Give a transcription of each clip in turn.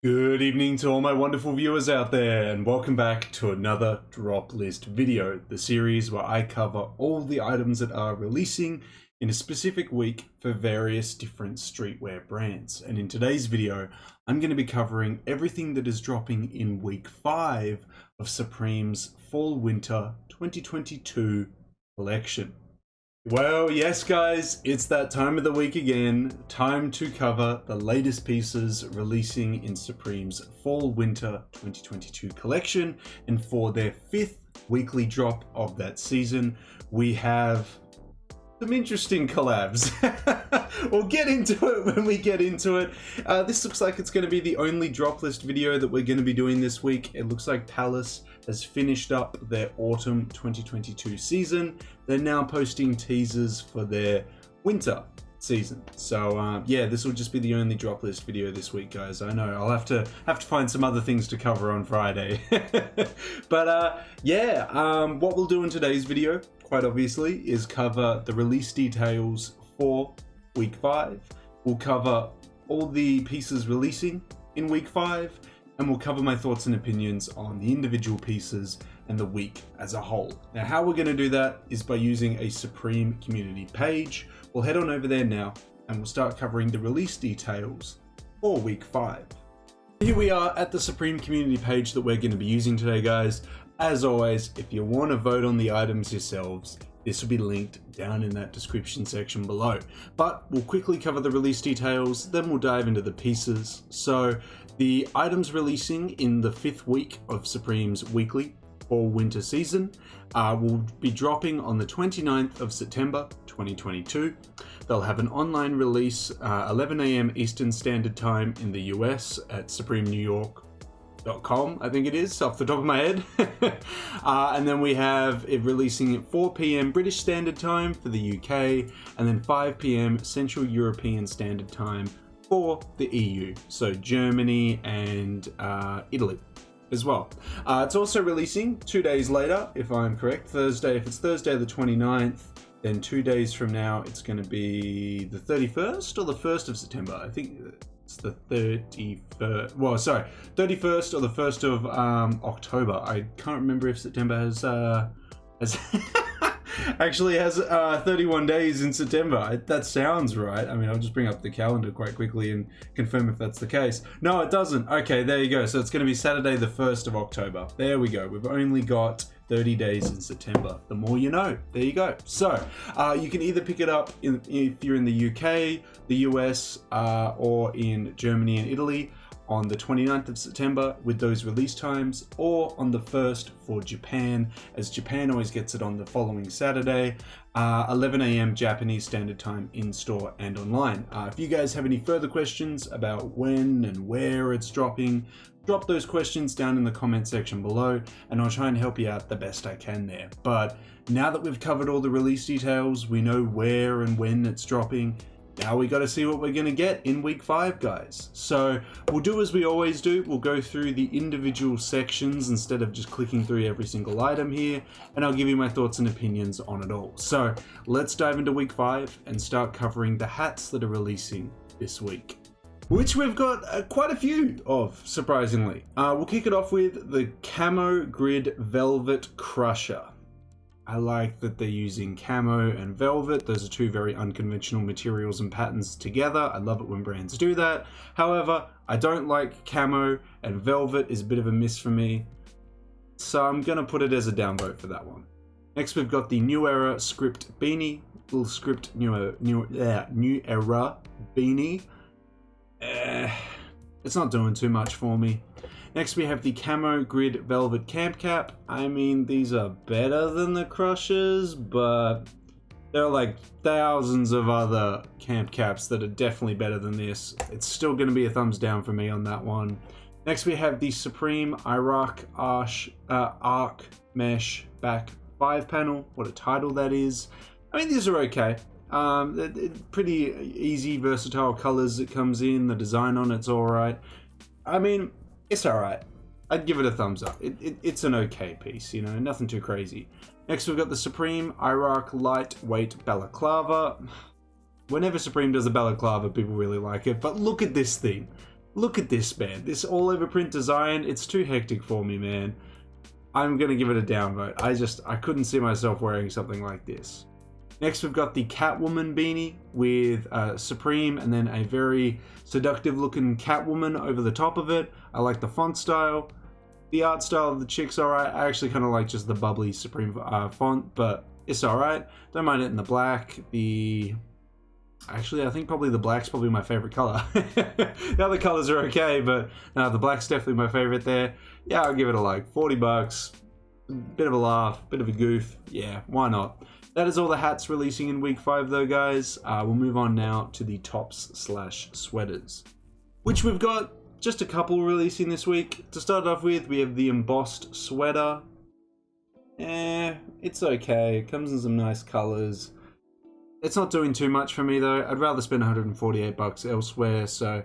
Good evening to all my wonderful viewers out there, and welcome back to another drop list video, the series where I cover all the items that are releasing in a specific week for various different streetwear brands. And in today's video, I'm going to be covering everything that is dropping in week 5 of Supreme's Fall/Winter 2022 collection. Well, yes guys, it's that time of the week again, time to cover the latest pieces releasing in Supreme's Fall/Winter 2022 collection, and for their 5th weekly drop of that season, we have some interesting collabs. We'll get into it when we get into it. This looks like it's going to be the only drop list video that we're going to be doing this week. It looks like Palace has finished up their autumn 2022 season. They're now posting teasers for their winter season. So yeah, this will just be the only drop list video this week, guys. I know I'll have to find some other things to cover on Friday. But yeah, what we'll do in today's video, quite obviously, is cover the release details for week 5. We'll cover all the pieces releasing in week 5, and we'll cover my thoughts and opinions on the individual pieces and the week as a whole. Now, how we're going to do that is by using a Supreme community page. We'll head on over there now and we'll start covering the release details for week 5. Here we are at the Supreme community page that we're going to be using today, guys. As always, if you want to vote on the items yourselves, this will be linked down in that description section below. But we'll quickly cover the release details, then we'll dive into the pieces. So the items releasing in the 5th week of Supreme's weekly Fall/Winter season will be dropping on the 29th of September 2022. They'll have an online release 11 AM Eastern Standard Time in the US at supremenewyork.com, I think it is, off the top of my head. And then we have it releasing at 4 PM British Standard Time for the UK, and then 5 PM Central European Standard Time for the EU, so Germany and Italy as well. It's also releasing 2 days later, if I'm correct, Thursday. If it's Thursday the 29th, then 2 days from now it's going to be the 31st or the 1st of September. I think it's the 31st. Well, sorry, 31st or the 1st of October. I can't remember if September has actually has 31 days in September. That sounds right. I mean, I'll just bring up the calendar quite quickly and confirm if that's the case. No, it doesn't. Okay, there you go. So it's going to be Saturday the 1st of October. There we go. We've only got 30 days in September. The more you know. There you go. So you can either pick it up if you're in the UK, the US, or in Germany and Italy on the 29th of September with those release times, or on the 1st for Japan, as Japan always gets it on the following Saturday, 11 AM Japanese Standard Time in store and online. If you guys have any further questions about when and where it's dropping, drop those questions down in the comment section below and I'll try and help you out the best I can there. But now that we've covered all the release details, we know where and when it's dropping. Now we got to see what we're going to get in week 5, guys. So we'll do as we always do. We'll go through the individual sections instead of just clicking through every single item here, and I'll give you my thoughts and opinions on it all. So let's dive into week 5 and start covering the hats that are releasing this week, which we've got quite a few of, surprisingly. We'll kick it off with the Camo Grid Velvet Crusher. I like that they're using camo and velvet. Those are two very unconventional materials and patterns together. I love it when brands do that. However, I don't like camo, and velvet is a bit of a miss for me. So I'm gonna put it as a downvote for that one. Next, we've got the New Era Script Beanie. Little script New Era beanie. It's not doing too much for me. Next, we have the Camo Grid Velvet Camp Cap. I mean, these are better than the Crushers, but there are like thousands of other camp caps that are definitely better than this. It's still going to be a thumbs down for me on that one. Next, we have the Supreme Iraq Arc Mesh Back 5 panel. What a title that is. I mean, these are okay. Pretty easy, versatile colors it comes in. The design on it's alright. I mean, it's alright. I'd give it a thumbs up. It's an okay piece, you know, nothing too crazy. Next, we've got the Supreme Iraq Lightweight Balaclava. Whenever Supreme does a balaclava, people really like it. But look at this thing. look at this, man. This all over print design, it's too hectic for me, man. I'm gonna give it a downvote. I couldn't see myself wearing something like this. Next, we've got the Catwoman beanie with Supreme and then a very seductive looking Catwoman over the top of it. I like the font style. The art style of the chick's alright. I actually kind of like just the bubbly Supreme font, but it's alright. Don't mind it in the black. Actually, I think probably the black's probably my favorite color. The other colors are okay, but the black's definitely my favorite there. Yeah, I'll give it a like 40 bucks. Bit of a laugh, bit of a goof. Yeah, why not? That is all the hats releasing in week 5 though, guys. We'll move on now to the tops/sweaters, which we've got just a couple releasing this week. To start off with, we have the embossed sweater. It's okay. It comes in some nice colors. It's not doing too much for me though. I'd rather spend 148 bucks elsewhere, so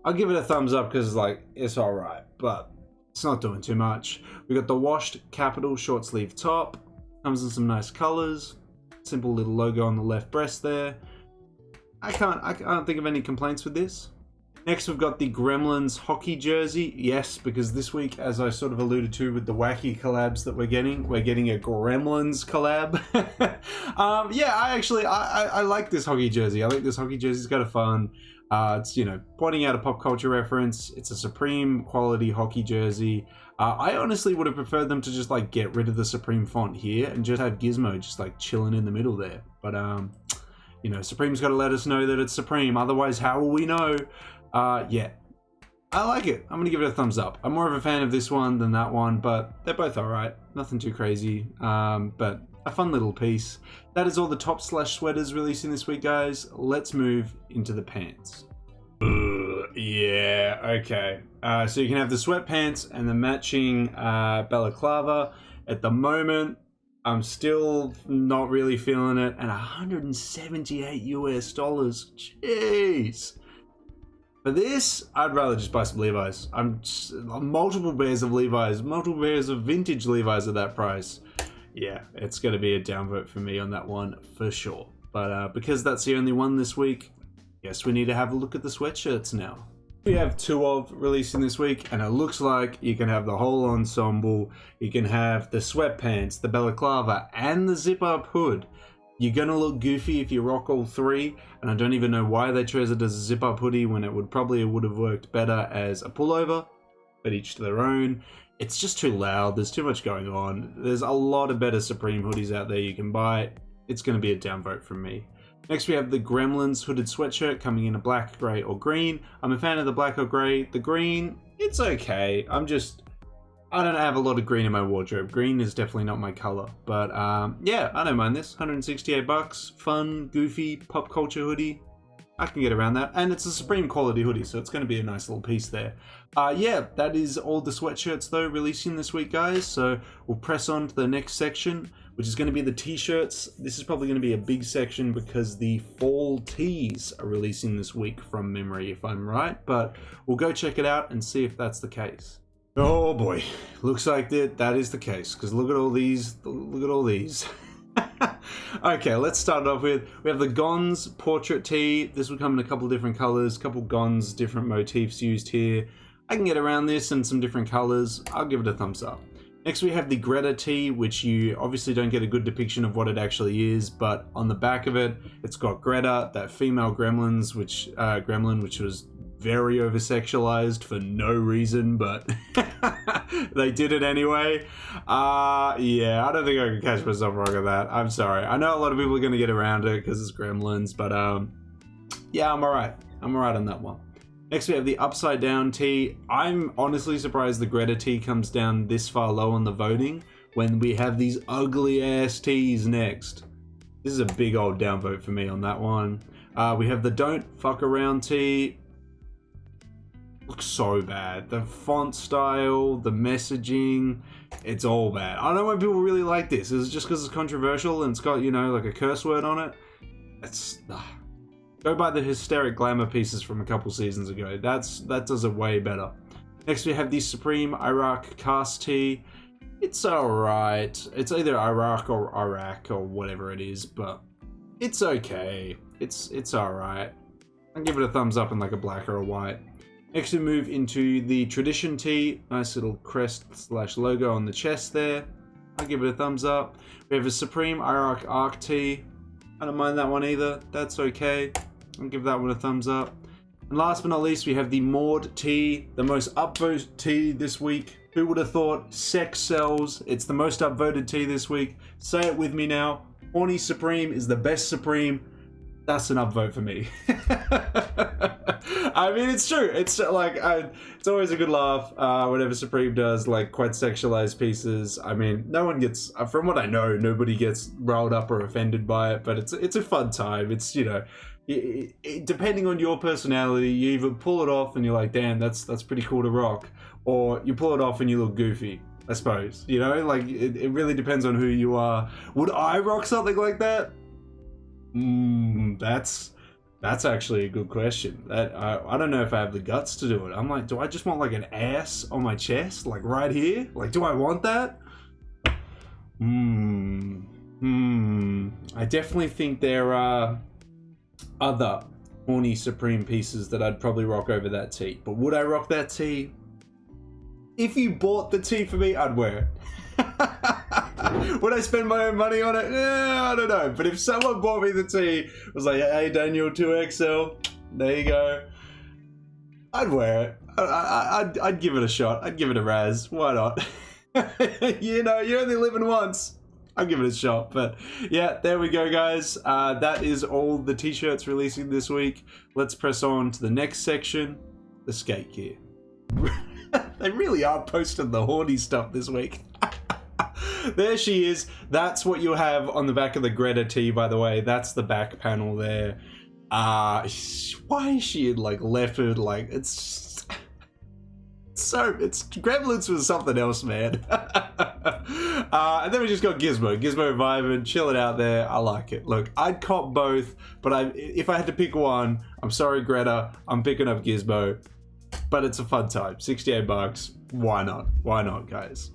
I'll give it a thumbs up because like it's alright, but it's not doing too much. We got the washed capital short sleeve top. Comes in some nice colors. Simple little logo on the left breast there. I can't think of any complaints with this. Next, we've got the Gremlins hockey jersey. Yes, because this week, as I sort of alluded to with the wacky collabs that we're getting a Gremlins collab. Yeah, I like this hockey jersey. I think this hockey jersey's kind of fun. It's, you know, pointing out a pop culture reference. It's a Supreme quality hockey jersey. I honestly would have preferred them to just like get rid of the Supreme font here and just have Gizmo just like chilling in the middle there. But, you know, Supreme's got to let us know that it's Supreme. Otherwise, how will we know? Yeah, I like it. I'm gonna give it a thumbs up. I'm more of a fan of this one than that one, but they're both alright. Nothing too crazy, but a fun little piece. That is all the top/sweaters releasing this week, guys. Let's move into the pants. Yeah, okay. So you can have the sweatpants and the matching balaclava. At the moment, I'm still not really feeling it, and $178 US. Jeez. For this, I'd rather just buy some Levi's. Multiple pairs of Levi's, multiple pairs of vintage Levi's at that price. Yeah, it's going to be a downvote for me on that one for sure. But because that's the only one this week, yes, we need to have a look at the sweatshirts now. We have 2 of releasing this week, and it looks like you can have the whole ensemble. You can have the sweatpants, the balaclava, and the zip-up hood. You're gonna look goofy if you rock all 3, and I don't even know why they chose it as a zip-up hoodie when it would have worked better as a pullover, but each to their own. It's just too loud, there's too much going on. There's a lot of better Supreme hoodies out there you can buy. It's gonna be a downvote from me. Next we have the Gremlins hooded sweatshirt coming in a black, grey, or green. I'm a fan of the black or grey. The green, it's okay. I don't have a lot of green in my wardrobe. Green is definitely not my color. But yeah, I don't mind this. 168 bucks. Fun, goofy, pop culture hoodie. I can get around that. And it's a Supreme quality hoodie, so it's going to be a nice little piece there. Yeah, that is all the sweatshirts though releasing this week, guys. So we'll press on to the next section, which is going to be the t-shirts. This is probably going to be a big section because the fall tees are releasing this week from memory, if I'm right. But we'll go check it out and see if that's the case. Oh boy, looks like that is the case, because look at all these, Okay, let's start off with, we have the Gons portrait tee. This will come in a couple different colors, couple Gons, different motifs used here. I can get around this in some different colors. I'll give it a thumbs up. Next we have the Greta tee, which you obviously don't get a good depiction of what it actually is, but on the back of it, it's got Greta, that female gremlin, which was very over-sexualized for no reason, but they did it anyway. Yeah, I don't think I can catch myself wrong on that. I'm sorry. I know a lot of people are going to get around it because it's gremlins, but yeah, I'm alright. I'm alright on that one. Next we have the upside down tee. I'm honestly surprised the Greta tee comes down this far low on the voting when we have these ugly ass tees next. This is a big old downvote for me on that one. We have the Don't Fuck Around tee. Looks so bad. The font style, the messaging, it's all bad. I don't know why people really like this. Is it just because it's controversial and it's got, you know, like a curse word on it? It's go buy the hysteric glamour pieces from a couple seasons ago. That does it way better. Next we have the Supreme Iraq cast tee. It's alright. It's either Iraq or Iraq or whatever it is, but it's okay. It's alright. I'll give it a thumbs up in like a black or a white. Next we move into the Tradition tee. Nice little crest / logo on the chest there. I'll give it a thumbs up. We have a Supreme Arc tee. I don't mind that one either. That's okay. I'll give that one a thumbs up. And last but not least, we have the Maud tee, the most upvoted tee this week. Who would have thought? Sex sells. It's the most upvoted tee this week. Say it with me now. Horny Supreme is the best Supreme. That's an upvote for me. I mean, it's true. It's like, it's always a good laugh whenever Supreme does like quite sexualized pieces. I mean, no one gets, from what I know, nobody gets riled up or offended by it, but it's a fun time. It's, you know, depending on your personality, you either pull it off and you're like, damn, that's pretty cool to rock, or you pull it off and you look goofy, I suppose. You know, like it really depends on who you are. Would I rock something like that? That's actually a good question. That I don't know if I have the guts to do it. I'm like, do I just want like an ass on my chest, like right here? Like, do I want that? I definitely think there are other horny Supreme pieces that I'd probably rock over that tee. But would I rock that tee? If you bought the tee for me, I'd wear it. Would I spend my own money on it? I don't know. But if someone bought me the tee, was like, hey, Danyal 2XL, there you go, I'd wear it. I'd give it a shot. I'd give it a razz. Why not? You know, you're only living once. I'll give it a shot. But yeah, there we go, guys. That is all the t-shirts releasing this week. Let's press on to the next section, the skate gear. They really are posting the horny stuff this week. There she is. That's what you'll have on the back of the Greta tee, by the way. That's the back panel there. Why is she in like leopard? Like, it's Gremlins was something else, man. And then we just got Gizmo vibing, chilling out there. I like it. Look, I'd cop both, but if I had to pick one, I'm sorry, Greta, I'm picking up Gizmo. But it's a fun time. 68 bucks. Why not? Why not, guys?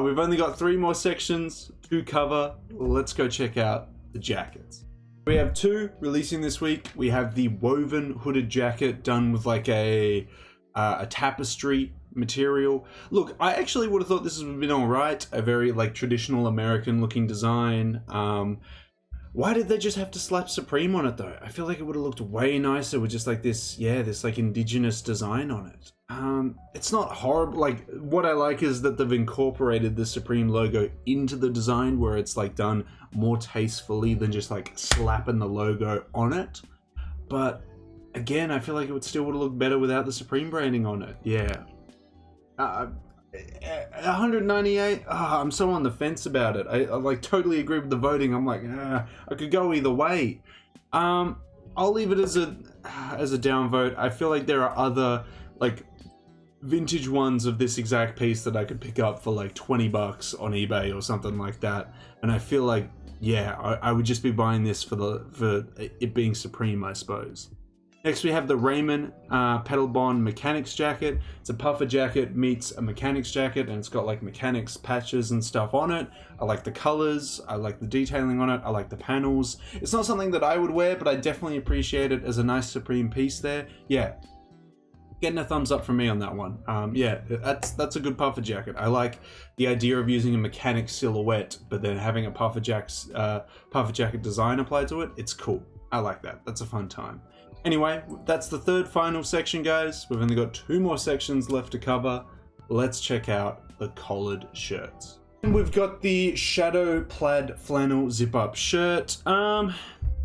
We've only got 3 more sections to cover. Let's go check out the jackets. We have 2 releasing this week. We have the woven hooded jacket done with like a tapestry material. Look, I actually would have thought this would have been all right. A very like traditional American looking design. Why did they just have to slap Supreme on it though? I feel like it would have looked way nicer with just like this, yeah, this like indigenous design on it. It's not horrible. Like, what I like is that they've incorporated the Supreme logo into the design where it's like done more tastefully than just like slapping the logo on it. But again, I feel like it still would have looked better without the Supreme branding on it. Yeah. 198. I'm so on the fence about it. I like totally agree with the voting. I'm like, I could go either way. I'll leave it as a downvote. I feel like there are other like vintage ones of this exact piece that I could pick up for like 20 bucks on eBay or something like that. And I feel like, yeah, I would just be buying this for it being Supreme, I suppose. Next we have the Raymond Pedal Bond Mechanics jacket. It's a puffer jacket meets a mechanics jacket, and it's got like mechanics patches and stuff on it. I like the colors, I like the detailing on it, I like the panels. It's not something that I would wear, but I definitely appreciate it as a nice Supreme piece there. Yeah, getting a thumbs up from me on that one. Yeah, that's a good puffer jacket. I like the idea of using a mechanic silhouette, but then having a puffer jacket design applied to it. It's cool. I like that. That's a fun time. Anyway, that's the 3rd final section, guys. We've only got 2 more sections left to cover. Let's check out the collared shirts. And we've got the Shadow Plaid Flannel Zip-Up shirt.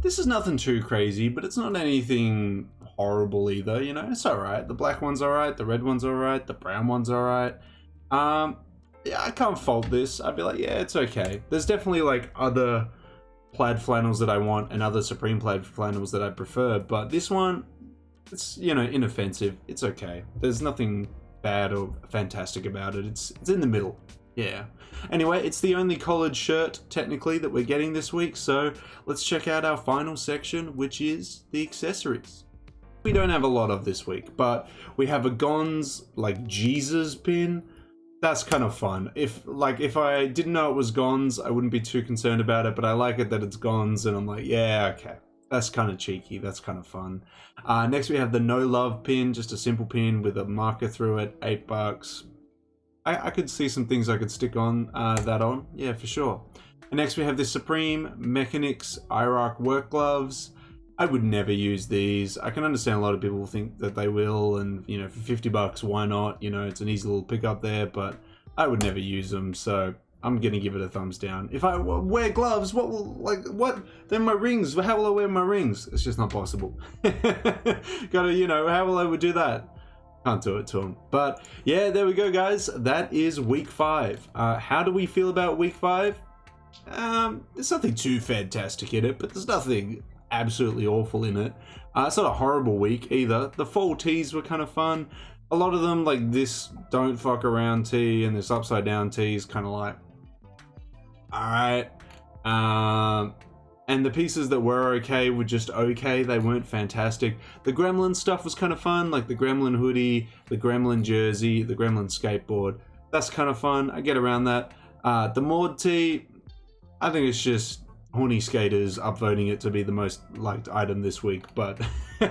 This is nothing too crazy, but it's not anything horrible either, you know? It's alright. The black one's alright, the red one's alright, the brown one's alright. Yeah, I can't fault this. I'd be like, yeah, it's okay. There's definitely like other plaid flannels that I want and other Supreme plaid flannels that I prefer, but this one, it's, you know, inoffensive. It's okay. There's nothing bad or fantastic about it. It's in the middle. Yeah. Anyway, it's the only collared shirt technically that we're getting this week, so let's check out our final section, which is the accessories. We don't have a lot of this week, but we have a Gonz like Jesus pin. That's kind of fun. If I didn't know it was Gonz, I wouldn't be too concerned about it, but I like it that it's Gonz, and I'm like, yeah, okay. That's kind of cheeky. That's kind of fun. Next we have the No Love pin, just a simple pin with a marker through it, $8. I could see some things I could stick on that on. Yeah, for sure. And next we have the Supreme Mechanics Iraq work gloves. I would never use these. I can understand a lot of people think that they will, and you know, for $50, why not? You know, it's an easy little pickup there, but I would never use them, so I'm gonna give it a thumbs down. If I wear gloves, what? Then my rings, how will I wear my rings? It's just not possible. Gotta, you know, how will I ever do that? Can't do it to them. But yeah, there we go, guys. That is week 5. How do we feel about week 5? There's nothing too fantastic in it, but there's nothing absolutely awful in it. It's not a horrible week either. The fall tees were kind of fun. A lot of them, like this don't fuck around tee and this upside down tee, is kind of like, alright. And the pieces that were okay were just okay. They weren't fantastic. The Gremlin stuff was kind of fun, like the Gremlin hoodie, the Gremlin jersey, the Gremlin skateboard. That's kind of fun. I get around that. The Maud tee, I think it's just horny skaters upvoting it to be the most liked item this week, but I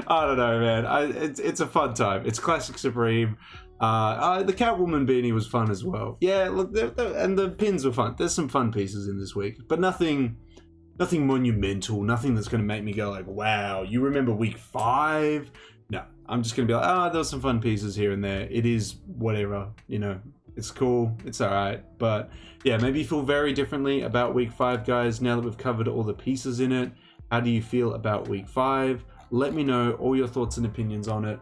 don't know, man. It's a fun time. It's classic Supreme. The Catwoman beanie was fun as well. Yeah, look, and the pins were fun. There's some fun pieces in this week, but nothing monumental, nothing that's going to make me go like, wow, you remember week 5? No, I'm just going to be like, there was some fun pieces here and there. It is whatever, you know, it's cool, it's all right. But yeah, maybe you feel very differently about week 5, guys, now that we've covered all the pieces in it. How do you feel about week 5? Let me know all your thoughts and opinions on it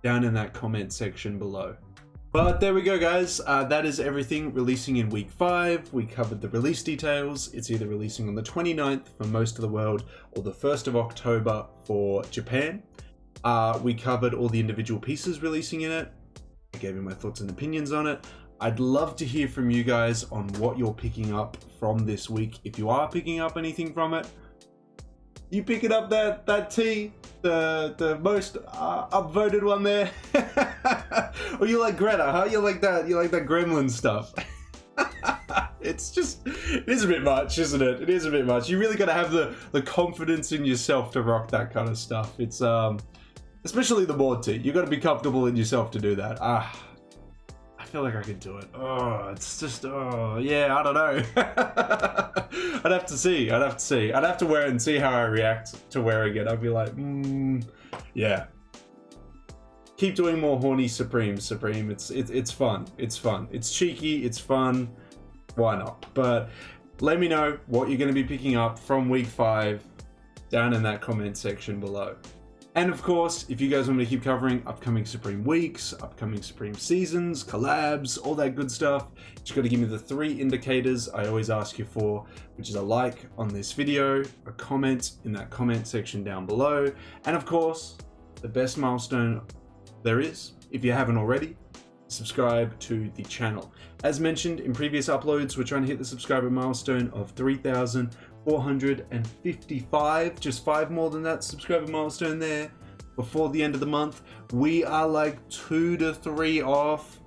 down in that comment section below. But there we go, guys. That is everything releasing in week 5. We covered the release details. It's either releasing on the 29th for most of the world or the 1st of October for Japan. We covered all the individual pieces releasing in it. I gave you my thoughts and opinions on it. I'd love to hear from you guys on what you're picking up from this week. If you are picking up anything from it, you picking up that tee, the most upvoted one there? Or you like Greta, huh? You like that Gremlin stuff? It is a bit much, isn't it? It is a bit much. You really got to have the confidence in yourself to rock that kind of stuff. It's especially the board tee. You got to be comfortable in yourself to do that. I feel like I could do it. It's just, yeah, I don't know. I'd have to see. I'd have to wear it and see how I react to wearing it. I'd be like, yeah. Keep doing more horny Supreme. It's fun. It's fun. It's cheeky. It's fun. Why not? But let me know what you're going to be picking up from week 5 down in that comment section below. And of course, if you guys want me to keep covering upcoming Supreme weeks, upcoming Supreme seasons, collabs, all that good stuff, you just got to give me the 3 indicators I always ask you for, which is a like on this video, a comment in that comment section down below, and of course, the best milestone there is, if you haven't already, subscribe to the channel. As mentioned in previous uploads, we're trying to hit the subscriber milestone of 3,455, just 5 more than that subscriber milestone there before the end of the month. We are like 2 to 3 off.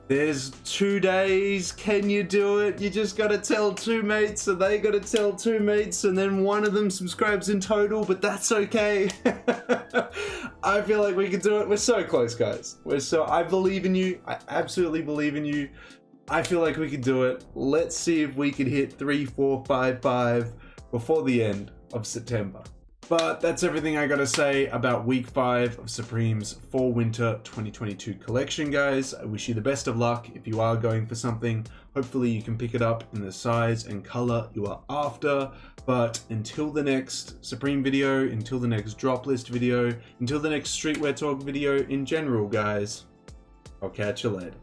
There's 2 days. Can you do it? You just gotta tell 2 mates, and they gotta tell 2 mates, and then one of them subscribes in total, but that's okay. I feel like we can do it. We're so close, guys. I believe in you. I absolutely believe in you. I feel like we can do it. Let's see if we can hit 3,455 before the end of September. But that's everything I gotta say about week 5 of Supreme's Fall Winter 2022 collection, guys. I wish you the best of luck if you are going for something. Hopefully you can pick it up in the size and color you are after. But until the next Supreme video, until the next drop list video, until the next streetwear talk video in general, guys, I'll catch you later.